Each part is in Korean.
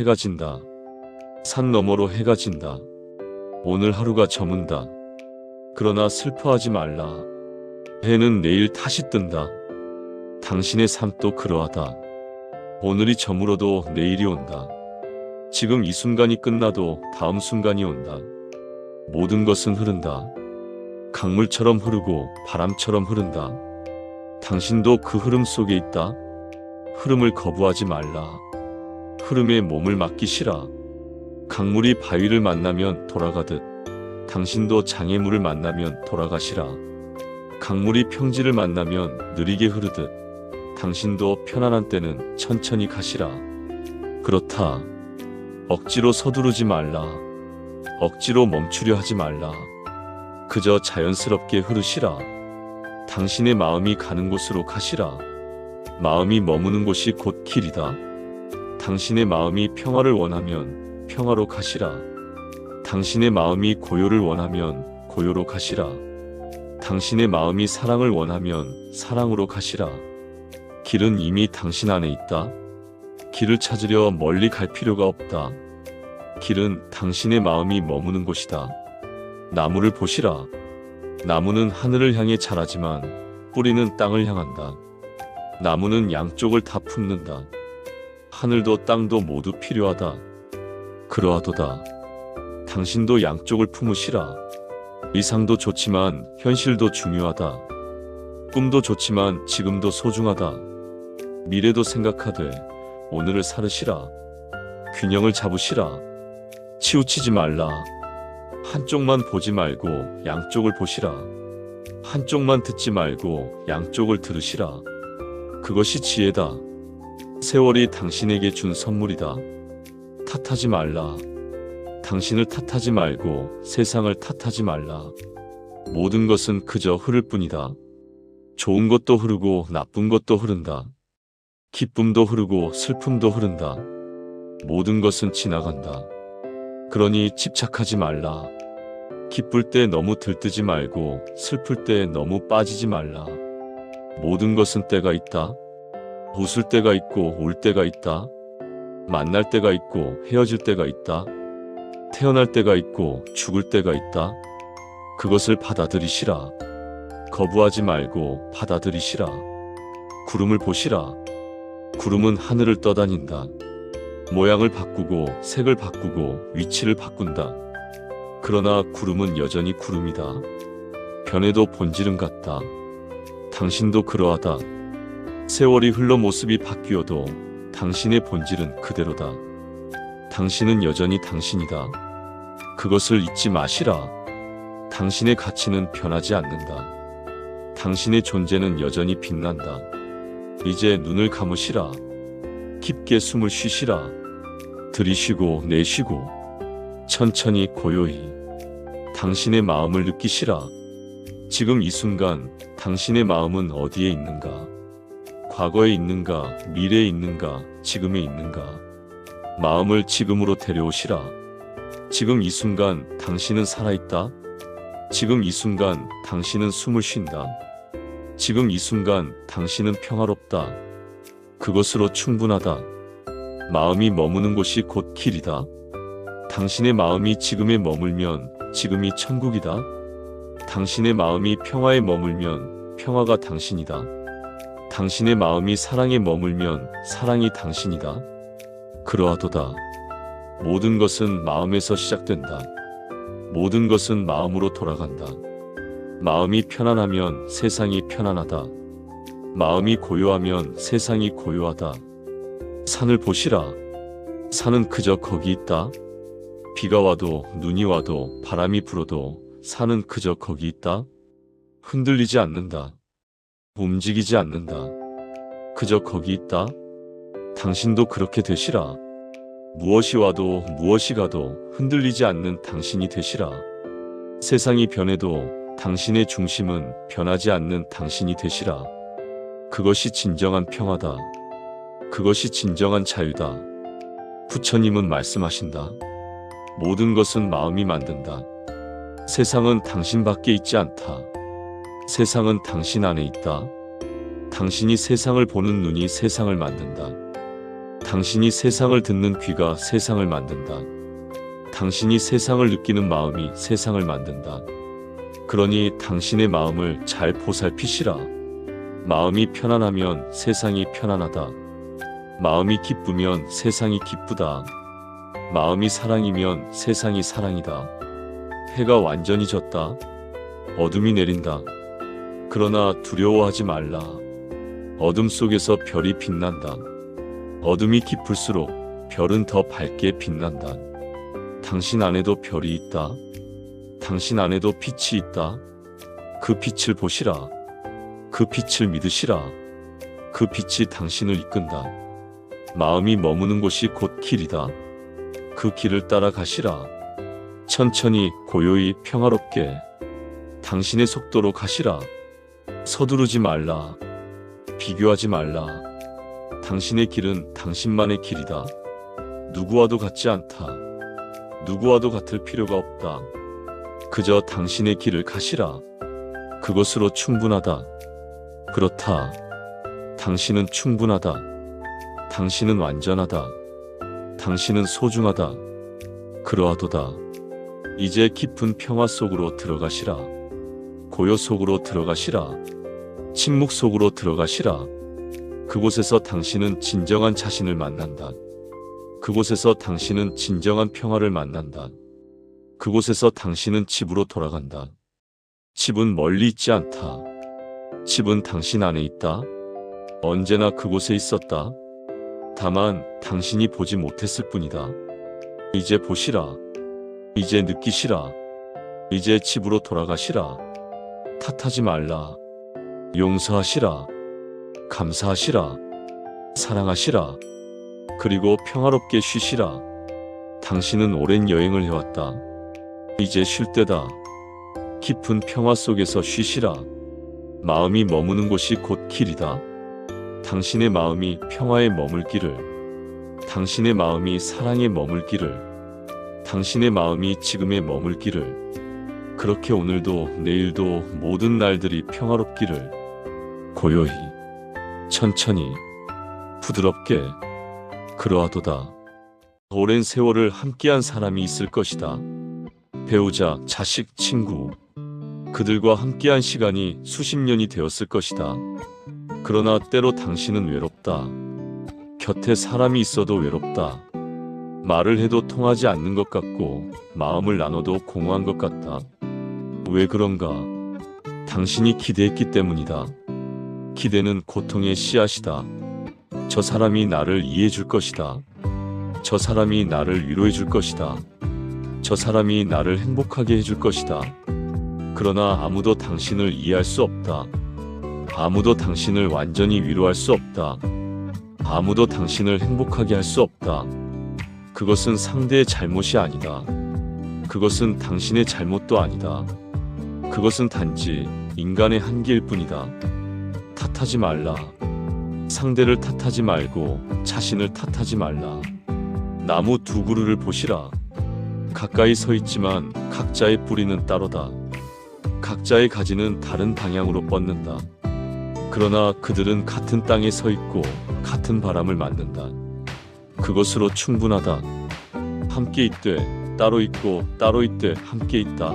해가 진다. 산 너머로 해가 진다. 오늘 하루가 저문다. 그러나 슬퍼하지 말라. 해는 내일 다시 뜬다. 당신의 삶도 그러하다. 오늘이 저물어도 내일이 온다. 지금 이 순간이 끝나도 다음 순간이 온다. 모든 것은 흐른다. 강물처럼 흐르고 바람처럼 흐른다. 당신도 그 흐름 속에 있다. 흐름을 거부하지 말라. 흐름에 몸을 맡기시라. 강물이 바위를 만나면 돌아가듯 당신도 장애물을 만나면 돌아가시라. 강물이 평지를 만나면 느리게 흐르듯 당신도 편안한 때는 천천히 가시라. 그렇다. 억지로 서두르지 말라. 억지로 멈추려 하지 말라. 그저 자연스럽게 흐르시라. 당신의 마음이 가는 곳으로 가시라. 마음이 머무는 곳이 곧 길이다. 당신의 마음이 평화를 원하면 평화로 가시라. 당신의 마음이 고요를 원하면 고요로 가시라. 당신의 마음이 사랑을 원하면 사랑으로 가시라. 길은 이미 당신 안에 있다. 길을 찾으려 멀리 갈 필요가 없다. 길은 당신의 마음이 머무는 곳이다. 나무를 보시라. 나무는 하늘을 향해 자라지만 뿌리는 땅을 향한다. 나무는 양쪽을 다 품는다. 하늘도 땅도 모두 필요하다. 그러하도다. 당신도 양쪽을 품으시라. 이상도 좋지만 현실도 중요하다. 꿈도 좋지만 지금도 소중하다. 미래도 생각하되 오늘을 살으시라. 균형을 잡으시라. 치우치지 말라. 한쪽만 보지 말고 양쪽을 보시라. 한쪽만 듣지 말고 양쪽을 들으시라. 그것이 지혜다. 세월이 당신에게 준 선물이다. 탓하지 말라. 당신을 탓하지 말고 세상을 탓하지 말라. 모든 것은 그저 흐를 뿐이다. 좋은 것도 흐르고 나쁜 것도 흐른다. 기쁨도 흐르고 슬픔도 흐른다. 모든 것은 지나간다. 그러니 집착하지 말라. 기쁠 때 너무 들뜨지 말고 슬플 때 너무 빠지지 말라. 모든 것은 때가 있다. 웃을 때가 있고 울 때가 있다. 만날 때가 있고 헤어질 때가 있다. 태어날 때가 있고 죽을 때가 있다. 그것을 받아들이시라. 거부하지 말고 받아들이시라. 구름을 보시라. 구름은 하늘을 떠다닌다. 모양을 바꾸고 색을 바꾸고 위치를 바꾼다. 그러나 구름은 여전히 구름이다. 변해도 본질은 같다. 당신도 그러하다. 세월이 흘러 모습이 바뀌어도 당신의 본질은 그대로다. 당신은 여전히 당신이다. 그것을 잊지 마시라. 당신의 가치는 변하지 않는다. 당신의 존재는 여전히 빛난다. 이제 눈을 감으시라. 깊게 숨을 쉬시라. 들이쉬고 내쉬고 천천히 고요히 당신의 마음을 느끼시라. 지금 이 순간 당신의 마음은 어디에 있는가? 과거에 있는가? 미래에 있는가? 지금에 있는가? 마음을 지금으로 데려오시라. 지금 이 순간 당신은 살아있다. 지금 이 순간 당신은 숨을 쉰다. 지금 이 순간 당신은 평화롭다. 그것으로 충분하다. 마음이 머무는 곳이 곧 길이다. 당신의 마음이 지금에 머물면 지금이 천국이다. 당신의 마음이 평화에 머물면 평화가 당신이다. 당신의 마음이 사랑에 머물면 사랑이 당신이다. 그러하도다. 모든 것은 마음에서 시작된다. 모든 것은 마음으로 돌아간다. 마음이 편안하면 세상이 편안하다. 마음이 고요하면 세상이 고요하다. 산을 보시라. 산은 그저 거기 있다. 비가 와도 눈이 와도 바람이 불어도 산은 그저 거기 있다. 흔들리지 않는다. 움직이지 않는다. 그저 거기 있다. 당신도 그렇게 되시라. 무엇이 와도 무엇이 가도 흔들리지 않는 당신이 되시라. 세상이 변해도 당신의 중심은 변하지 않는 당신이 되시라. 그것이 진정한 평화다. 그것이 진정한 자유다. 부처님은 말씀하신다. 모든 것은 마음이 만든다. 세상은 당신밖에 있지 않다. 세상은 당신 안에 있다. 당신이 세상을 보는 눈이 세상을 만든다. 당신이 세상을 듣는 귀가 세상을 만든다. 당신이 세상을 느끼는 마음이 세상을 만든다. 그러니 당신의 마음을 잘 보살피시라. 마음이 편안하면 세상이 편안하다. 마음이 기쁘면 세상이 기쁘다. 마음이 사랑이면 세상이 사랑이다. 해가 완전히 졌다. 어둠이 내린다. 그러나 두려워하지 말라. 어둠 속에서 별이 빛난다. 어둠이 깊을수록 별은 더 밝게 빛난다. 당신 안에도 별이 있다. 당신 안에도 빛이 있다. 그 빛을 보시라. 그 빛을 믿으시라. 그 빛이 당신을 이끈다. 마음이 머무는 곳이 곧 길이다. 그 길을 따라 가시라. 천천히 고요히 평화롭게 당신의 속도로 가시라. 서두르지 말라. 비교하지 말라. 당신의 길은 당신만의 길이다. 누구와도 같지 않다. 누구와도 같을 필요가 없다. 그저 당신의 길을 가시라. 그것으로 충분하다. 그렇다. 당신은 충분하다. 당신은 완전하다. 당신은 소중하다. 그러하도다. 이제 깊은 평화 속으로 들어가시라. 고요 속으로 들어가시라. 침묵 속으로 들어가시라. 그곳에서 당신은 진정한 자신을 만난다. 그곳에서 당신은 진정한 평화를 만난다. 그곳에서 당신은 집으로 돌아간다. 집은 멀리 있지 않다. 집은 당신 안에 있다. 언제나 그곳에 있었다. 다만 당신이 보지 못했을 뿐이다. 이제 보시라. 이제 느끼시라. 이제 집으로 돌아가시라. 탓하지 말라. 용서하시라. 감사하시라. 사랑하시라. 그리고 평화롭게 쉬시라. 당신은 오랜 여행을 해왔다. 이제 쉴 때다. 깊은 평화 속에서 쉬시라. 마음이 머무는 곳이 곧 길이다. 당신의 마음이 평화에 머물기를. 당신의 마음이 사랑에 머물기를. 당신의 마음이 지금에 머물기를. 그렇게 오늘도 내일도 모든 날들이 평화롭기를. 고요히, 천천히, 부드럽게. 그러하도다. 오랜 세월을 함께한 사람이 있을 것이다. 배우자, 자식, 친구. 그들과 함께한 시간이 수십 년이 되었을 것이다. 그러나 때로 당신은 외롭다. 곁에 사람이 있어도 외롭다. 말을 해도 통하지 않는 것 같고 마음을 나눠도 공허한 것 같다. 왜 그런가? 당신이 기대했기 때문이다. 기대는 고통의 씨앗이다. 저 사람이 나를 이해해 줄 것이다. 저 사람이 나를 위로해 줄 것이다. 저 사람이 나를 행복하게 해줄 것이다. 그러나 아무도 당신을 이해할 수 없다. 아무도 당신을 완전히 위로할 수 없다. 아무도 당신을 행복하게 할 수 없다. 그것은 상대의 잘못이 아니다. 그것은 당신의 잘못도 아니다. 그것은 단지 인간의 한계일 뿐이다. 탓하지 말라. 상대를 탓하지 말고 자신을 탓하지 말라. 나무 두 그루를 보시라. 가까이 서 있지만 각자의 뿌리는 따로다. 각자의 가지는 다른 방향으로 뻗는다. 그러나 그들은 같은 땅에 서 있고 같은 바람을 맞는다. 그것으로 충분하다. 함께 있되 따로 있고 따로 있되 함께 있다.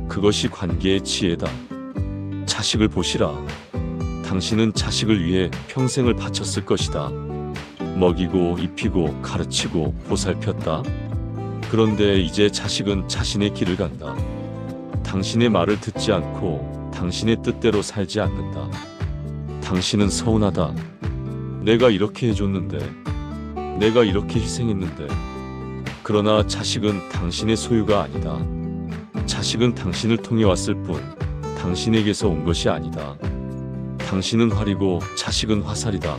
그것이 관계의 지혜다. 자식을 보시라. 당신은 자식을 위해 평생을 바쳤을 것이다. 먹이고 입히고 가르치고 보살폈다. 그런데 이제 자식은 자신의 길을 간다. 당신의 말을 듣지 않고 당신의 뜻대로 살지 않는다. 당신은 서운하다. 내가 이렇게 해줬는데, 내가 이렇게 희생했는데. 그러나 자식은 당신의 소유가 아니다. 자식은 당신을 통해 왔을 뿐 당신에게서 온 것이 아니다. 당신은 활이고 자식은 화살이다.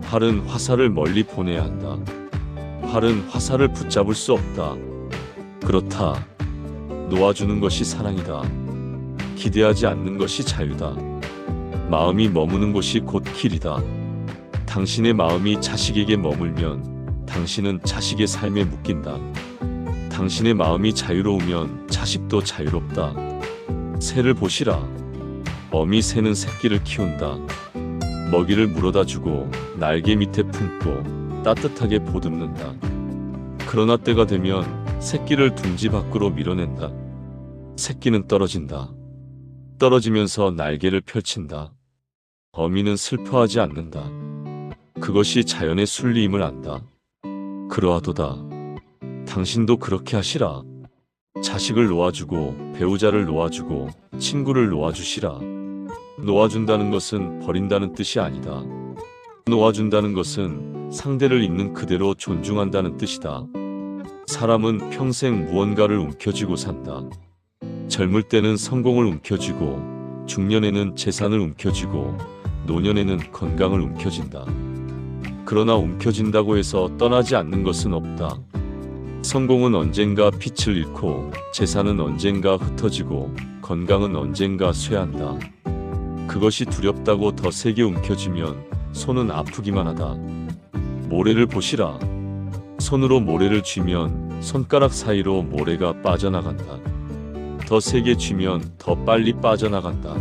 활은 화살을 멀리 보내야 한다. 활은 화살을 붙잡을 수 없다. 그렇다. 놓아주는 것이 사랑이다. 기대하지 않는 것이 자유다. 마음이 머무는 곳이 곧 길이다. 당신의 마음이 자식에게 머물면 당신은 자식의 삶에 묶인다. 당신의 마음이 자유로우면 자식도 자유롭다. 새를 보시라. 어미 새는 새끼를 키운다. 먹이를 물어다 주고 날개 밑에 품고 따뜻하게 보듬는다. 그러나 때가 되면 새끼를 둥지 밖으로 밀어낸다. 새끼는 떨어진다. 떨어지면서 날개를 펼친다. 어미는 슬퍼하지 않는다. 그것이 자연의 순리임을 안다. 그러하도다. 당신도 그렇게 하시라. 자식을 놓아주고 배우자를 놓아주고 친구를 놓아주시라. 놓아준다는 것은 버린다는 뜻이 아니다. 놓아준다는 것은 상대를 있는 그대로 존중한다는 뜻이다. 사람은 평생 무언가를 움켜쥐고 산다. 젊을 때는 성공을 움켜쥐고 중년에는 재산을 움켜쥐고 노년에는 건강을 움켜쥔다. 그러나 움켜쥔다고 해서 떠나지 않는 것은 없다. 성공은 언젠가 빛을 잃고 재산은 언젠가 흩어지고 건강은 언젠가 쇠한다. 그것이 두렵다고 더 세게 움켜쥐면 손은 아프기만 하다. 모래를 보시라. 손으로 모래를 쥐면 손가락 사이로 모래가 빠져나간다. 더 세게 쥐면 더 빨리 빠져나간다.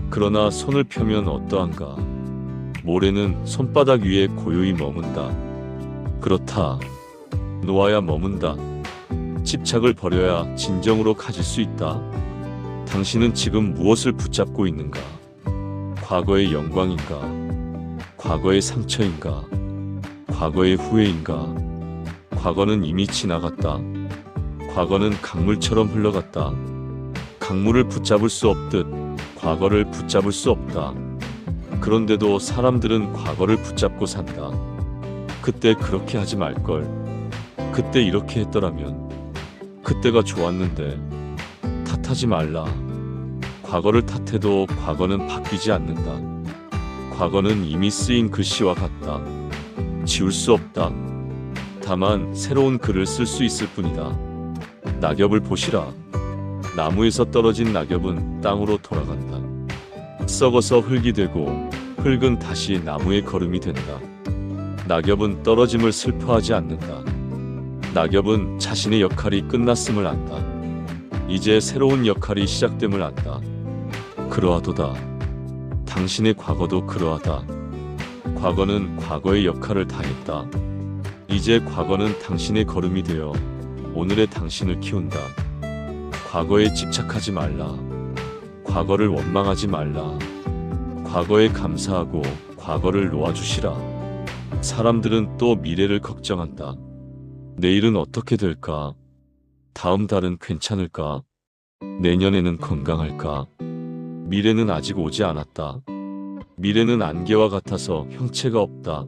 그러나 손을 펴면 어떠한가? 모래는 손바닥 위에 고요히 머문다. 그렇다. 놓아야 머문다. 집착을 버려야 진정으로 가질 수 있다. 당신은 지금 무엇을 붙잡고 있는가? 과거의 영광인가? 과거의 상처인가? 과거의 후회인가? 과거는 이미 지나갔다. 과거는 강물처럼 흘러갔다. 강물을 붙잡을 수 없듯 과거를 붙잡을 수 없다. 그런데도 사람들은 과거를 붙잡고 산다. 그때 그렇게 하지 말걸. 그때 이렇게 했더라면. 그때가 좋았는데. 탓하지 말라. 과거를 탓해도 과거는 바뀌지 않는다. 과거는 이미 쓰인 글씨와 같다. 지울 수 없다. 다만 새로운 글을 쓸 수 있을 뿐이다. 낙엽을 보시라. 나무에서 떨어진 낙엽은 땅으로 돌아간다. 썩어서 흙이 되고 흙은 다시 나무의 거름이 된다. 낙엽은 떨어짐을 슬퍼하지 않는다. 낙엽은 자신의 역할이 끝났음을 안다. 이제 새로운 역할이 시작됨을 안다. 그러하도다. 당신의 과거도 그러하다. 과거는 과거의 역할을 다했다. 이제 과거는 당신의 걸음이 되어 오늘의 당신을 키운다. 과거에 집착하지 말라. 과거를 원망하지 말라. 과거에 감사하고 과거를 놓아주시라. 사람들은 또 미래를 걱정한다. 내일은 어떻게 될까? 다음 달은 괜찮을까? 내년에는 건강할까? 미래는 아직 오지 않았다. 미래는 안개와 같아서 형체가 없다.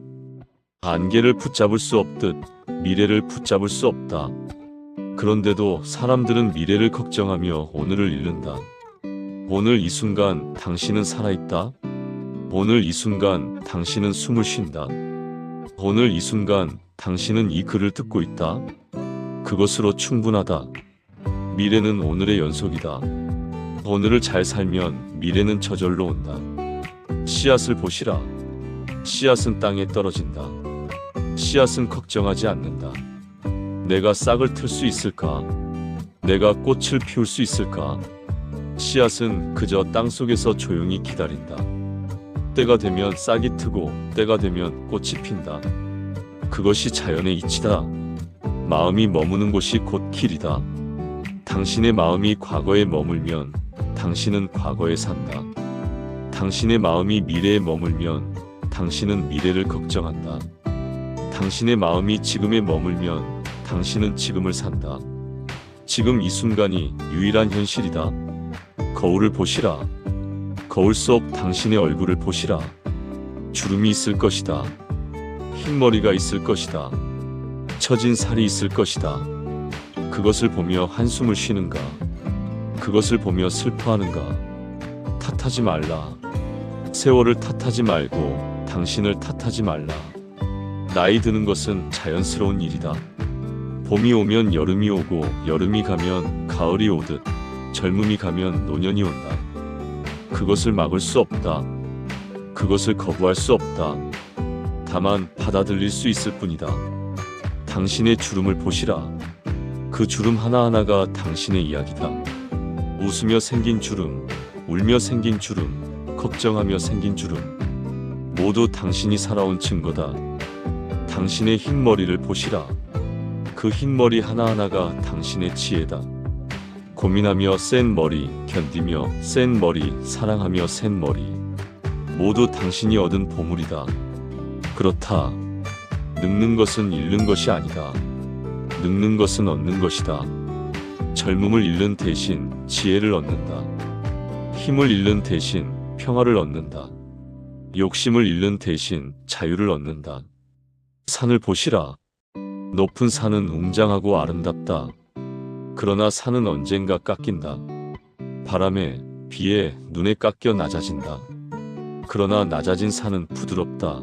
안개를 붙잡을 수 없듯 미래를 붙잡을 수 없다. 그런데도 사람들은 미래를 걱정하며 오늘을 잃는다. 오늘 이 순간 당신은 살아있다. 오늘 이 순간 당신은 숨을 쉰다. 오늘 이 순간 당신은 이 글을 듣고 있다. 그것으로 충분하다. 미래는 오늘의 연속이다. 오늘을 잘 살면 미래는 저절로 온다. 씨앗을 보시라. 씨앗은 땅에 떨어진다. 씨앗은 걱정하지 않는다. 내가 싹을 틀 수 있을까? 내가 꽃을 피울 수 있을까? 씨앗은 그저 땅속에서 조용히 기다린다. 때가 되면 싹이 트고 때가 되면 꽃이 핀다. 그것이 자연의 이치다. 마음이 머무는 곳이 곧 길이다. 당신의 마음이 과거에 머물면 당신은 과거에 산다. 당신의 마음이 미래에 머물면 당신은 미래를 걱정한다. 당신의 마음이 지금에 머물면 당신은 지금을 산다. 지금 이 순간이 유일한 현실이다. 거울을 보시라. 거울 속 당신의 얼굴을 보시라. 주름이 있을 것이다. 흰머리가 있을 것이다. 처진 살이 있을 것이다. 그것을 보며 한숨을 쉬는가? 그것을 보며 슬퍼하는가? 탓하지 말라. 세월을 탓하지 말고 당신을 탓하지 말라. 나이 드는 것은 자연스러운 일이다. 봄이 오면 여름이 오고 여름이 가면 가을이 오듯 젊음이 가면 노년이 온다. 그것을 막을 수 없다. 그것을 거부할 수 없다. 다만 받아들일 수 있을 뿐이다. 당신의 주름을 보시라. 그 주름 하나하나가 당신의 이야기다. 웃으며 생긴 주름, 울며 생긴 주름, 걱정하며 생긴 주름, 모두 당신이 살아온 증거다. 당신의 흰머리를 보시라. 그 흰머리 하나하나가 당신의 지혜다. 고민하며 센 머리, 견디며 센 머리, 사랑하며 센 머리, 모두 당신이 얻은 보물이다. 그렇다. 늙는 것은 잃는 것이 아니다. 늙는 것은 얻는 것이다. 젊음을 잃는 대신 지혜를 얻는다. 힘을 잃는 대신 평화를 얻는다. 욕심을 잃는 대신 자유를 얻는다. 산을 보시라. 높은 산은 웅장하고 아름답다. 그러나 산은 언젠가 깎인다. 바람에, 비에, 눈에 깎여 낮아진다. 그러나 낮아진 산은 부드럽다.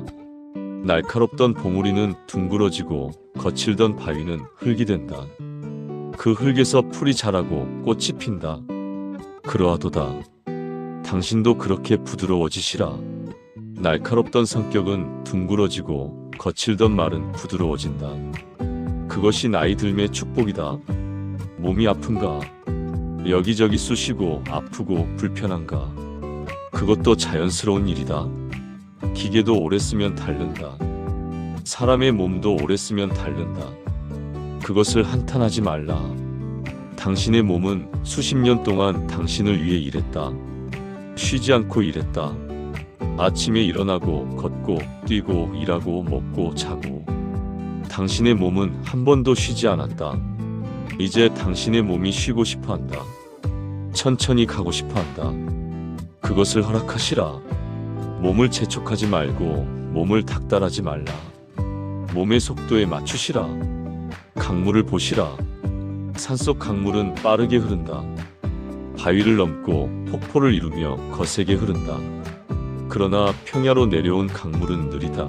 날카롭던 봉우리는 둥그러지고 거칠던 바위는 흙이 된다. 그 흙에서 풀이 자라고 꽃이 핀다. 그러하도다. 당신도 그렇게 부드러워지시라. 날카롭던 성격은 둥그러지고 거칠던 말은 부드러워진다. 그것이 나이 들매의 축복이다. 몸이 아픈가? 여기저기 쑤시고 아프고 불편한가? 그것도 자연스러운 일이다. 기계도 오래 쓰면 닳는다. 사람의 몸도 오래 쓰면 닳는다. 그것을 한탄하지 말라. 당신의 몸은 수십 년 동안 당신을 위해 일했다. 쉬지 않고 일했다. 아침에 일어나고 걷고 뛰고 일하고 먹고 자고. 당신의 몸은 한 번도 쉬지 않았다. 이제 당신의 몸이 쉬고 싶어 한다. 천천히 가고 싶어 한다. 그것을 허락하시라. 몸을 재촉하지 말고 몸을 닥달하지 말라. 몸의 속도에 맞추시라. 강물을 보시라. 산속 강물은 빠르게 흐른다. 바위를 넘고 폭포를 이루며 거세게 흐른다. 그러나 평야로 내려온 강물은 느리다.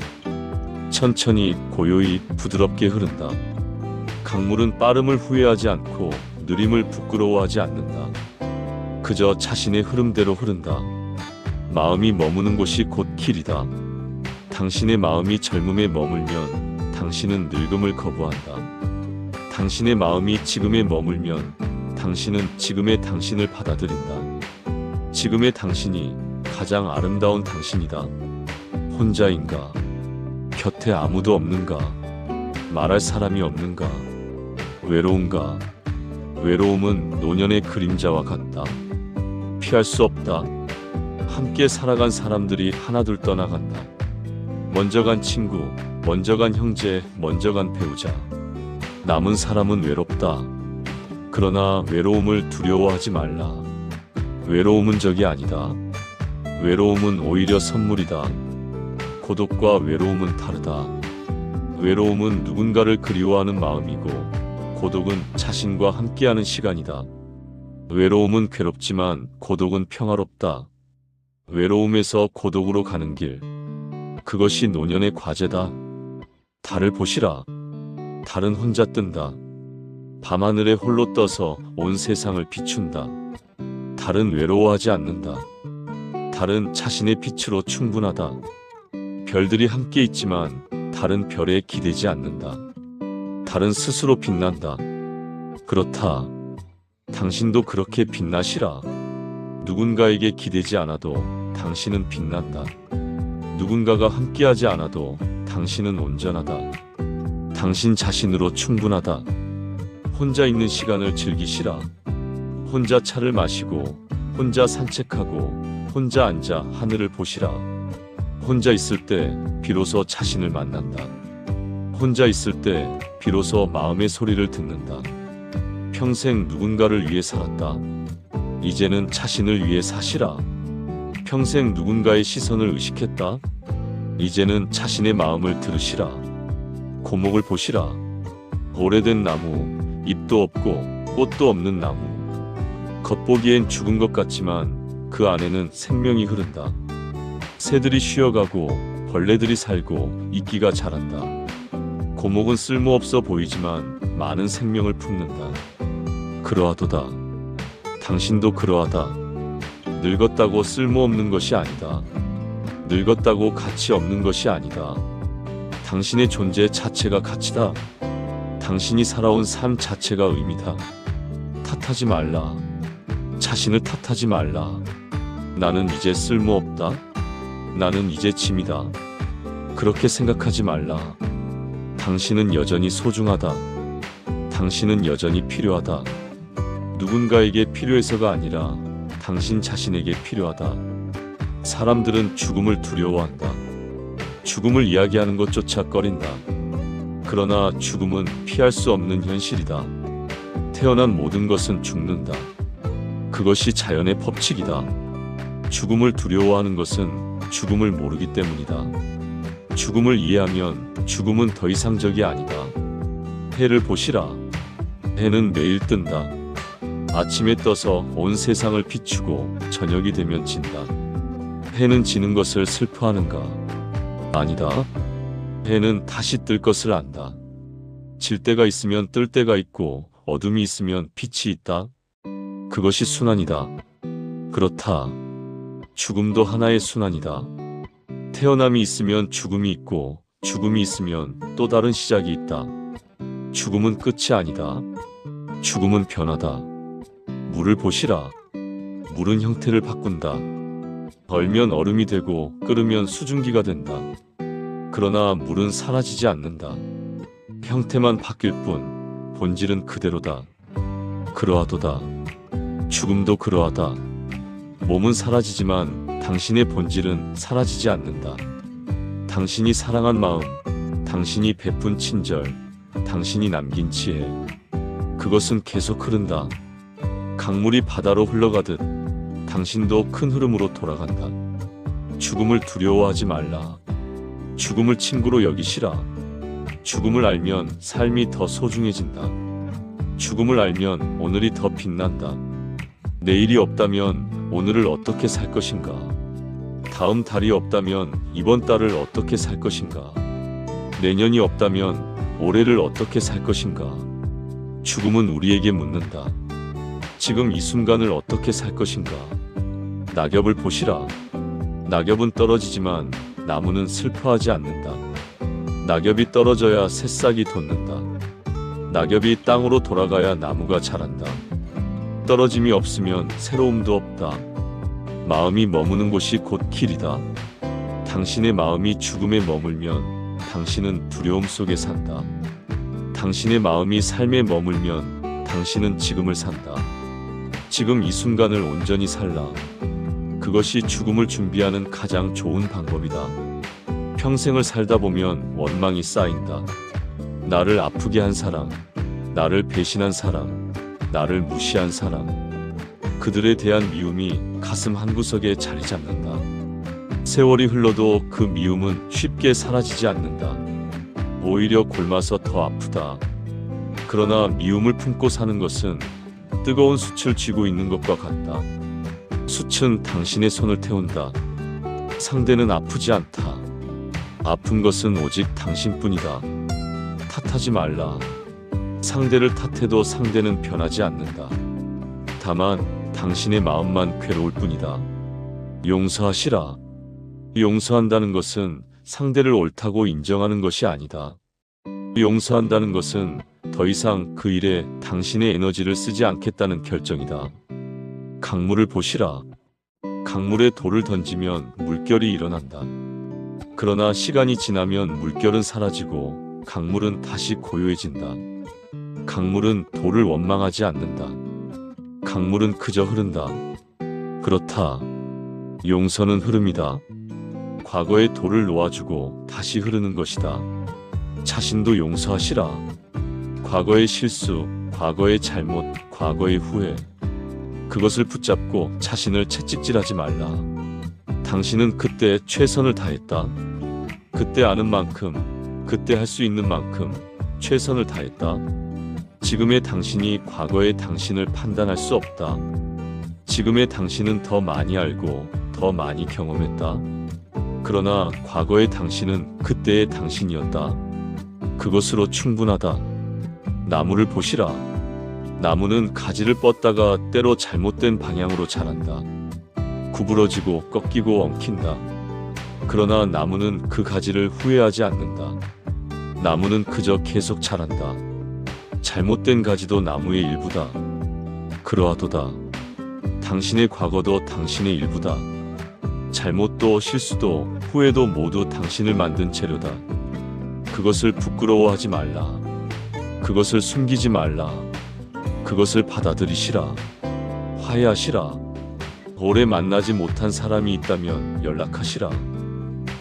천천히 고요히 부드럽게 흐른다. 강물은 빠름을 후회하지 않고 느림을 부끄러워하지 않는다. 그저 자신의 흐름대로 흐른다. 마음이 머무는 곳이 곧 길이다. 당신의 마음이 젊음에 머물면 당신은 늙음을 거부한다. 당신의 마음이 지금에 머물면 당신은 지금의 당신을 받아들인다. 지금의 당신이 가장 아름다운 당신이다. 혼자인가? 곁에 아무도 없는가? 말할 사람이 없는가? 외로운가? 외로움은 노년의 그림자와 같다. 피할 수 없다. 함께 살아간 사람들이 하나둘 떠나간다. 먼저 간 친구, 먼저 간 형제, 먼저 간 배우자. 남은 사람은 외롭다. 그러나 외로움을 두려워하지 말라. 외로움은 적이 아니다. 외로움은 오히려 선물이다. 고독과 외로움은 다르다. 외로움은 누군가를 그리워하는 마음이고, 고독은 자신과 함께하는 시간이다. 외로움은 괴롭지만 고독은 평화롭다. 외로움에서 고독으로 가는 길, 그것이 노년의 과제다. 달을 보시라. 달은 혼자 뜬다. 밤하늘에 홀로 떠서 온 세상을 비춘다. 달은 외로워하지 않는다. 달은 자신의 빛으로 충분하다. 별들이 함께 있지만 달은 별에 기대지 않는다. 달은 스스로 빛난다. 그렇다. 당신도 그렇게 빛나시라. 누군가에게 기대지 않아도 당신은 빛난다. 누군가가 함께하지 않아도 당신은 온전하다. 당신 자신으로 충분하다. 혼자 있는 시간을 즐기시라. 혼자 차를 마시고, 혼자 산책하고, 혼자 앉아 하늘을 보시라. 혼자 있을 때 비로소 자신을 만난다. 혼자 있을 때 비로소 마음의 소리를 듣는다. 평생 누군가를 위해 살았다. 이제는 자신을 위해 사시라. 평생 누군가의 시선을 의식했다. 이제는 자신의 마음을 들으시라. 고목을 보시라. 오래된 나무, 잎도 없고 꽃도 없는 나무. 겉보기엔 죽은 것 같지만 그 안에는 생명이 흐른다. 새들이 쉬어가고 벌레들이 살고 이끼가 자란다. 고목은 쓸모없어 보이지만 많은 생명을 품는다. 그러하도다. 당신도 그러하다. 늙었다고 쓸모없는 것이 아니다. 늙었다고 가치 없는 것이 아니다. 당신의 존재 자체가 가치다. 당신이 살아온 삶 자체가 의미다. 탓하지 말라. 자신을 탓하지 말라. 나는 이제 쓸모없다. 나는 이제 짐이다. 그렇게 생각하지 말라. 당신은 여전히 소중하다. 당신은 여전히 필요하다. 누군가에게 필요해서가 아니라 당신 자신에게 필요하다. 사람들은 죽음을 두려워한다. 죽음을 이야기하는 것조차 꺼린다. 그러나 죽음은 피할 수 없는 현실이다. 태어난 모든 것은 죽는다. 그것이 자연의 법칙이다. 죽음을 두려워하는 것은 죽음을 모르기 때문이다. 죽음을 이해하면 죽음은 더 이상 적이 아니다. 해를 보시라. 해는 매일 뜬다. 아침에 떠서 온 세상을 비추고 저녁이 되면 진다. 해는 지는 것을 슬퍼하는가? 아니다. 해는 다시 뜰 것을 안다. 질 때가 있으면 뜰 때가 있고 어둠이 있으면 빛이 있다. 그것이 순환이다. 그렇다. 죽음도 하나의 순환이다. 태어남이 있으면 죽음이 있고 죽음이 있으면 또 다른 시작이 있다. 죽음은 끝이 아니다. 죽음은 변화다. 물을 보시라. 물은 형태를 바꾼다. 얼면 얼음이 되고 끓으면 수증기가 된다. 그러나 물은 사라지지 않는다. 형태만 바뀔 뿐 본질은 그대로다. 그러하도다. 죽음도 그러하다. 몸은 사라지지만 당신의 본질은 사라지지 않는다. 당신이 사랑한 마음, 당신이 베푼 친절, 당신이 남긴 지혜, 그것은 계속 흐른다. 강물이 바다로 흘러가듯 당신도 큰 흐름으로 돌아간다. 죽음을 두려워하지 말라. 죽음을 친구로 여기시라. 죽음을 알면 삶이 더 소중해진다. 죽음을 알면 오늘이 더 빛난다. 내일이 없다면 오늘을 어떻게 살 것인가? 다음 달이 없다면 이번 달을 어떻게 살 것인가? 내년이 없다면 올해를 어떻게 살 것인가? 죽음은 우리에게 묻는다. 지금 이 순간을 어떻게 살 것인가? 낙엽을 보시라. 낙엽은 떨어지지만 나무는 슬퍼하지 않는다. 낙엽이 떨어져야 새싹이 돋는다. 낙엽이 땅으로 돌아가야 나무가 자란다. 떨어짐이 없으면 새로움도 없다. 마음이 머무는 곳이 곧 길이다. 당신의 마음이 죽음에 머물면 당신은 두려움 속에 산다. 당신의 마음이 삶에 머물면 당신은 지금을 산다. 지금 이 순간을 온전히 살라. 그것이 죽음을 준비하는 가장 좋은 방법이다. 평생을 살다 보면 원망이 쌓인다. 나를 아프게 한 사람, 나를 배신한 사람, 나를 무시한 사람, 그들에 대한 미움이 가슴 한구석에 자리 잡는다. 세월이 흘러도 그 미움은 쉽게 사라지지 않는다. 오히려 골마서 더 아프다. 그러나 미움을 품고 사는 것은 뜨거운 숯을 쥐고 있는 것과 같다. 숯은 당신의 손을 태운다. 상대는 아프지 않다. 아픈 것은 오직 당신뿐이다. 탓하지 말라. 상대를 탓해도 상대는 변하지 않는다. 다만 당신의 마음만 괴로울 뿐이다. 용서하시라. 용서한다는 것은 상대를 옳다고 인정하는 것이 아니다. 용서한다는 것은 더 이상 그 일에 당신의 에너지를 쓰지 않겠다는 결정이다. 강물을 보시라. 강물에 돌을 던지면 물결이 일어난다. 그러나 시간이 지나면 물결은 사라지고 강물은 다시 고요해진다. 강물은 돌을 원망하지 않는다. 강물은 그저 흐른다. 그렇다. 용서는 흐름이다. 과거의 돌을 놓아주고 다시 흐르는 것이다. 자신도 용서하시라. 과거의 실수, 과거의 잘못, 과거의 후회, 그것을 붙잡고 자신을 채찍질하지 말라. 당신은 그때 최선을 다했다. 그때 아는 만큼, 그때 할 수 있는 만큼 최선을 다했다. 지금의 당신이 과거의 당신을 판단할 수 없다. 지금의 당신은 더 많이 알고 더 많이 경험했다. 그러나 과거의 당신은 그때의 당신이었다. 그것으로 충분하다. 나무를 보시라. 나무는 가지를 뻗다가 때로 잘못된 방향으로 자란다. 구부러지고 꺾이고 엉킨다. 그러나 나무는 그 가지를 후회하지 않는다. 나무는 그저 계속 자란다. 잘못된 가지도 나무의 일부다. 그러하도다. 당신의 과거도 당신의 일부다. 잘못도 실수도 후회도 모두 당신을 만든 재료다. 그것을 부끄러워하지 말라. 그것을 숨기지 말라. 그것을 받아들이시라. 화해하시라. 오래 만나지 못한 사람이 있다면 연락하시라.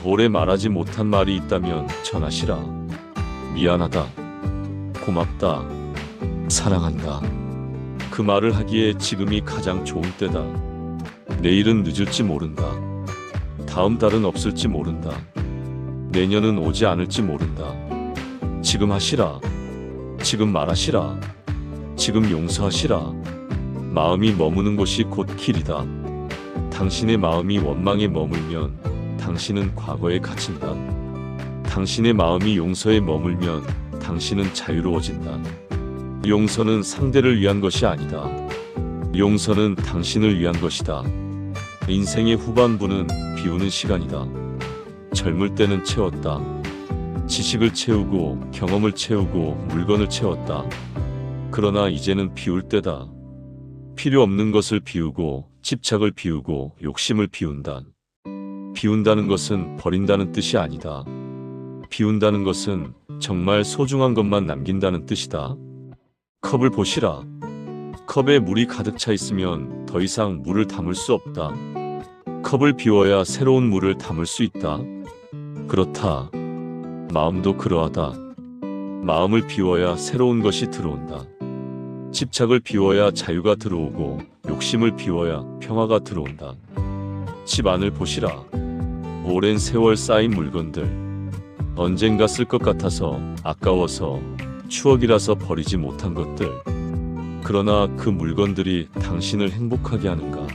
오래 말하지 못한 말이 있다면 전하시라. 미안하다. 고맙다. 사랑한다. 그 말을 하기에 지금이 가장 좋은 때다. 내일은 늦을지 모른다. 다음 달은 없을지 모른다. 내년은 오지 않을지 모른다. 지금 하시라. 지금 말하시라. 지금 용서하시라. 마음이 머무는 곳이 곧 길이다. 당신의 마음이 원망에 머물면 당신은 과거에 갇힌다. 당신의 마음이 용서에 머물면 당신은 자유로워진다. 용서는 상대를 위한 것이 아니다. 용서는 당신을 위한 것이다. 인생의 후반부는 비우는 시간이다. 젊을 때는 채웠다. 지식을 채우고 경험을 채우고 물건을 채웠다. 그러나 이제는 비울 때다. 필요 없는 것을 비우고 집착을 비우고 욕심을 비운다. 비운다는 것은 버린다는 뜻이 아니다. 비운다는 것은 정말 소중한 것만 남긴다는 뜻이다. 컵을 보시라. 컵에 물이 가득 차 있으면 더 이상 물을 담을 수 없다. 컵을 비워야 새로운 물을 담을 수 있다. 그렇다. 마음도 그러하다. 마음을 비워야 새로운 것이 들어온다. 집착을 비워야 자유가 들어오고 욕심을 비워야 평화가 들어온다. 집 안을 보시라. 오랜 세월 쌓인 물건들. 언젠가 쓸 것 같아서 아까워서 추억이라서 버리지 못한 것들. 그러나 그 물건들이 당신을 행복하게 하는가?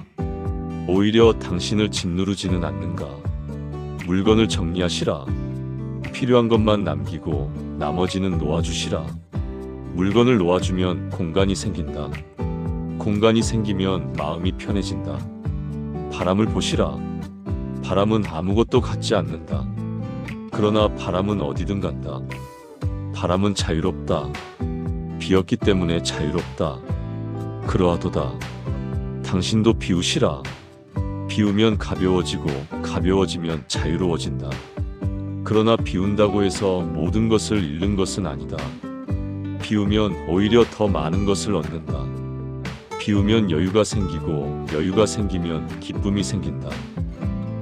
오히려 당신을 짓누르지는 않는가? 물건을 정리하시라. 필요한 것만 남기고 나머지는 놓아주시라. 물건을 놓아주면 공간이 생긴다. 공간이 생기면 마음이 편해진다. 바람을 보시라. 바람은 아무것도 갖지 않는다. 그러나 바람은 어디든 간다. 바람은 자유롭다. 비었기 때문에 자유롭다. 그러하도다. 당신도 비우시라. 비우면 가벼워지고 가벼워지면 자유로워진다. 그러나 비운다고 해서 모든 것을 잃는 것은 아니다. 비우면 오히려 더 많은 것을 얻는다. 비우면 여유가 생기고 여유가 생기면 기쁨이 생긴다.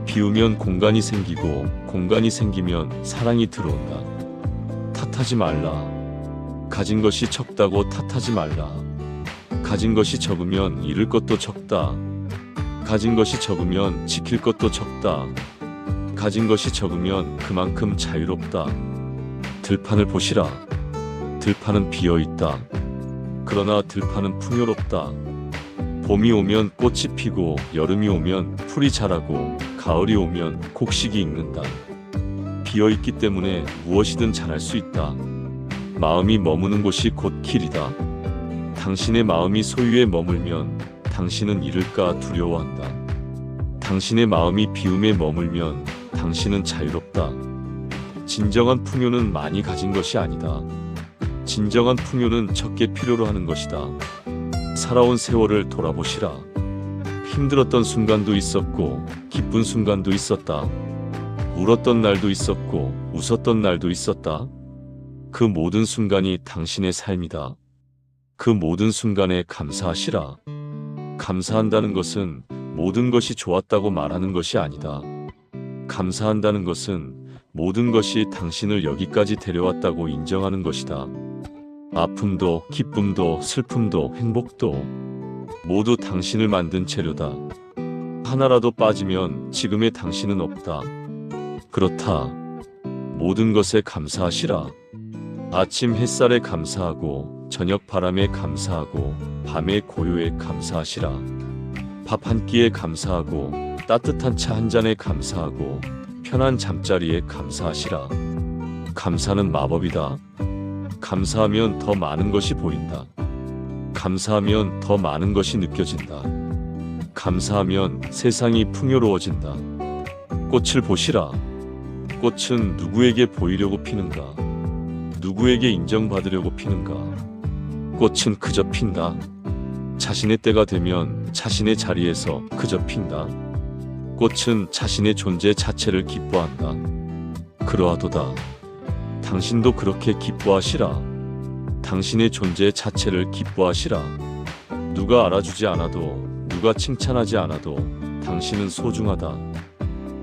비우면 공간이 생기고 공간이 생기면 사랑이 들어온다. 탓하지 말라. 가진 것이 적다고 탓하지 말라. 가진 것이 적으면 잃을 것도 적다. 가진 것이 적으면 지킬 것도 적다. 가진 것이 적으면 그만큼 자유롭다. 들판을 보시라. 들판은 비어있다. 그러나 들판은 풍요롭다. 봄이 오면 꽃이 피고 여름이 오면 풀이 자라고 가을이 오면 곡식이 익는다. 비어있기 때문에 무엇이든 잘할 수 있다. 마음이 머무는 곳이 곧 길이다. 당신의 마음이 소유에 머물면 당신은 잃을까 두려워한다. 당신의 마음이 비움에 머물면 당신은 자유롭다. 진정한 풍요는 많이 가진 것이 아니다. 진정한 풍요는 적게 필요로 하는 것이다. 살아온 세월을 돌아보시라. 힘들었던 순간도 있었고 기쁜 순간도 있었다. 울었던 날도 있었고 웃었던 날도 있었다. 그 모든 순간이 당신의 삶이다. 그 모든 순간에 감사하시라. 감사한다는 것은 모든 것이 좋았다고 말하는 것이 아니다. 감사한다는 것은 모든 것이 당신을 여기까지 데려왔다고 인정하는 것이다. 아픔도 기쁨도 슬픔도 행복도 모두 당신을 만든 재료다. 하나라도 빠지면 지금의 당신은 없다. 그렇다. 모든 것에 감사하시라. 아침 햇살에 감사하고 저녁 바람에 감사하고 밤의 고요에 감사하시라. 밥 한 끼에 감사하고 따뜻한 차 한 잔에 감사하고 편한 잠자리에 감사하시라. 감사는 마법이다. 감사하면 더 많은 것이 보인다. 감사하면 더 많은 것이 느껴진다. 감사하면 세상이 풍요로워진다. 꽃을 보시라. 꽃은 누구에게 보이려고 피는가? 누구에게 인정받으려고 피는가? 꽃은 그저 핀다. 자신의 때가 되면 자신의 자리에서 그저 핀다. 꽃은 자신의 존재 자체를 기뻐한다. 그러하도다. 당신도 그렇게 기뻐하시라. 당신의 존재 자체를 기뻐하시라. 누가 알아주지 않아도, 누가 칭찬하지 않아도 당신은 소중하다.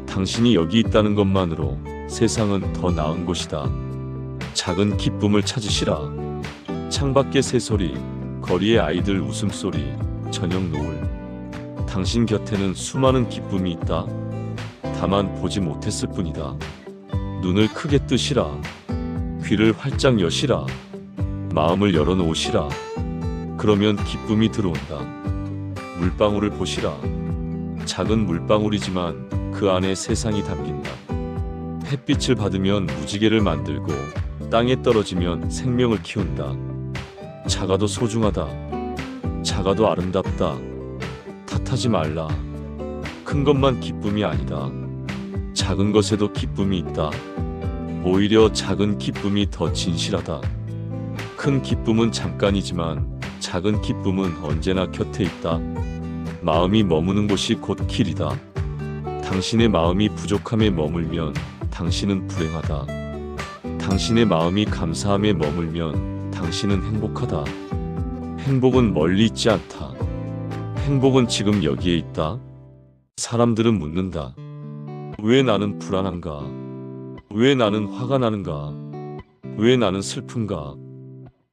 당신이 여기 있다는 것만으로 세상은 더 나은 곳이다. 작은 기쁨을 찾으시라. 창밖의 새소리, 거리의 아이들 웃음소리, 저녁 노을. 당신 곁에는 수많은 기쁨이 있다. 다만 보지 못했을 뿐이다. 눈을 크게 뜨시라. 귀를 활짝 여시라. 마음을 열어놓으시라. 그러면 기쁨이 들어온다. 물방울을 보시라. 작은 물방울이지만 그 안에 세상이 담긴다. 햇빛을 받으면 무지개를 만들고 땅에 떨어지면 생명을 키운다. 작아도 소중하다. 작아도 아름답다. 탓하지 말라. 큰 것만 기쁨이 아니다. 작은 것에도 기쁨이 있다. 오히려 작은 기쁨이 더 진실하다. 큰 기쁨은 잠깐이지만 작은 기쁨은 언제나 곁에 있다. 마음이 머무는 곳이 곧 길이다. 당신의 마음이 부족함에 머물면 당신은 불행하다. 당신의 마음이 감사함에 머물면 당신은 행복하다. 행복은 멀리 있지 않다. 행복은 지금 여기에 있다. 사람들은 묻는다. 왜 나는 불안한가? 왜 나는 화가 나는가? 왜 나는 슬픈가?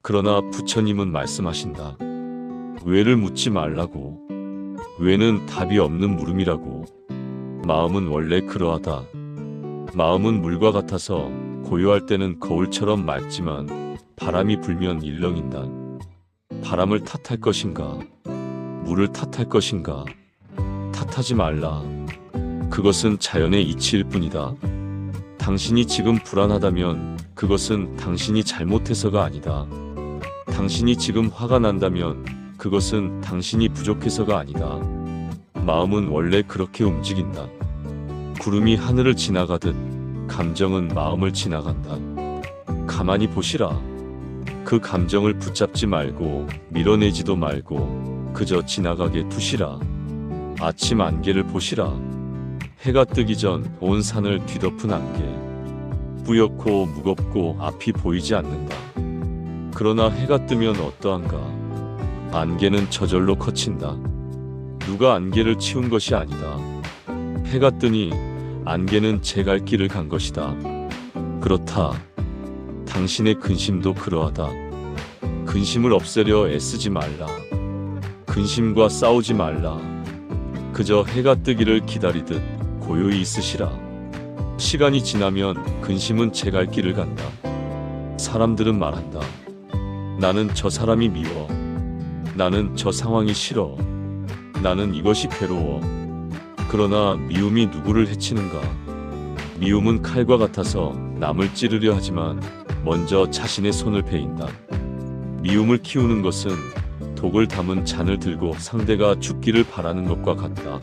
그러나 부처님은 말씀하신다. 왜를 묻지 말라고. 왜는 답이 없는 물음이라고. 마음은 원래 그러하다. 마음은 물과 같아서 고요할 때는 거울처럼 맑지만 바람이 불면 일렁인다. 바람을 탓할 것인가? 물을 탓할 것인가? 탓하지 말라. 그것은 자연의 이치일 뿐이다. 당신이 지금 불안하다면 그것은 당신이 잘못해서가 아니다. 당신이 지금 화가 난다면 그것은 당신이 부족해서가 아니다. 마음은 원래 그렇게 움직인다. 구름이 하늘을 지나가듯 감정은 마음을 지나간다. 가만히 보시라. 그 감정을 붙잡지 말고 밀어내지도 말고 그저 지나가게 두시라. 아침 안개를 보시라. 해가 뜨기 전 온 산을 뒤덮은 안개. 뿌옇고 무겁고 앞이 보이지 않는다. 그러나 해가 뜨면 어떠한가? 안개는 저절로 걷힌다. 누가 안개를 치운 것이 아니다. 해가 뜨니 안개는 제 갈 길을 간 것이다. 그렇다. 당신의 근심도 그러하다. 근심을 없애려 애쓰지 말라. 근심과 싸우지 말라. 그저 해가 뜨기를 기다리듯 고요히 있으시라. 시간이 지나면 근심은 제 갈 길을 간다. 사람들은 말한다. 나는 저 사람이 미워. 나는 저 상황이 싫어. 나는 이것이 괴로워. 그러나 미움이 누구를 해치는가? 미움은 칼과 같아서 남을 찌르려 하지만 먼저 자신의 손을 베인다. 미움을 키우는 것은 독을 담은 잔을 들고 상대가 죽기를 바라는 것과 같다.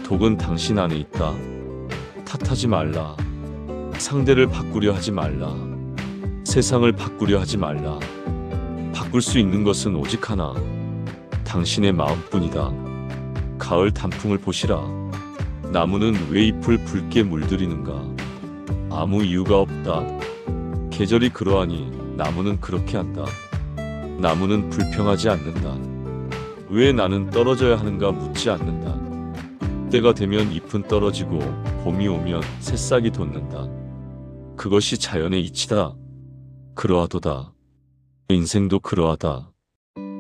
독은 당신 안에 있다. 탓하지 말라. 상대를 바꾸려 하지 말라. 세상을 바꾸려 하지 말라. 바꿀 수 있는 것은 오직 하나. 당신의 마음뿐이다. 가을 단풍을 보시라. 나무는 왜 잎을 붉게 물들이는가? 아무 이유가 없다. 계절이 그러하니 나무는 그렇게 한다. 나무는 불평하지 않는다. 왜 나는 떨어져야 하는가 묻지 않는다. 때가 되면 잎은 떨어지고 봄이 오면 새싹이 돋는다. 그것이 자연의 이치다. 그러하도다. 인생도 그러하다.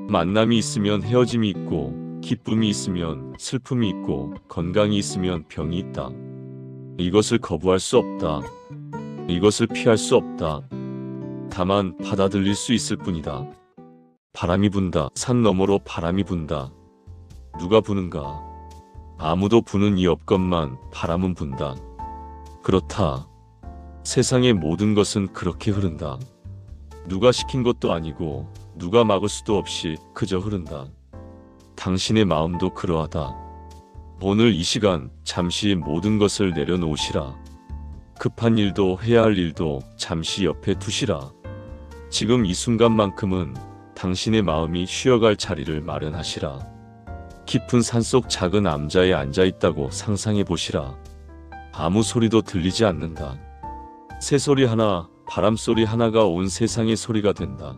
만남이 있으면 헤어짐이 있고 기쁨이 있으면 슬픔이 있고 건강이 있으면 병이 있다. 이것을 거부할 수 없다. 이것을 피할 수 없다. 다만 받아들일 수 있을 뿐이다. 바람이 분다. 산 너머로 바람이 분다. 누가 부는가? 아무도 부는 이 없건만 바람은 분다. 그렇다. 세상의 모든 것은 그렇게 흐른다. 누가 시킨 것도 아니고 누가 막을 수도 없이 그저 흐른다. 당신의 마음도 그러하다. 오늘 이 시간 잠시 모든 것을 내려놓으시라. 급한 일도 해야 할 일도 잠시 옆에 두시라. 지금 이 순간만큼은 당신의 마음이 쉬어갈 자리를 마련하시라. 깊은 산속 작은 암자에 앉아있다고 상상해 보시라. 아무 소리도 들리지 않는다. 새소리 하나, 바람소리 하나가 온 세상의 소리가 된다.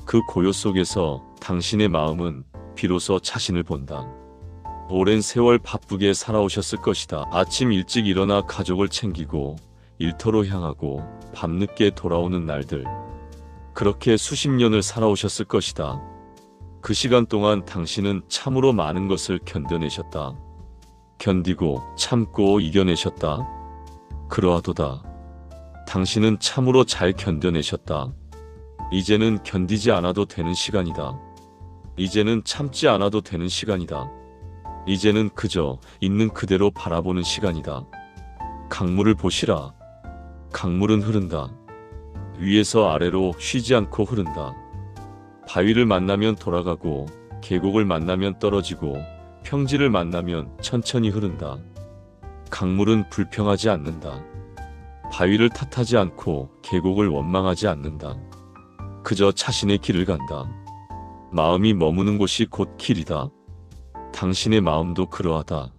그 고요 속에서 당신의 마음은 비로소 자신을 본다. 오랜 세월 바쁘게 살아오셨을 것이다. 아침 일찍 일어나 가족을 챙기고 일터로 향하고 밤늦게 돌아오는 날들. 그렇게 수십 년을 살아오셨을 것이다. 그 시간 동안 당신은 참으로 많은 것을 견뎌내셨다. 견디고 참고 이겨내셨다. 그러하도다. 당신은 참으로 잘 견뎌내셨다. 이제는 견디지 않아도 되는 시간이다. 이제는 참지 않아도 되는 시간이다. 이제는 그저 있는 그대로 바라보는 시간이다. 강물을 보시라. 강물은 흐른다. 위에서 아래로 쉬지 않고 흐른다. 바위를 만나면 돌아가고 계곡을 만나면 떨어지고 평지를 만나면 천천히 흐른다. 강물은 불평하지 않는다. 바위를 탓하지 않고 계곡을 원망하지 않는다. 그저 자신의 길을 간다. 마음이 머무는 곳이 곧 길이다. 당신의 마음도 그러하다.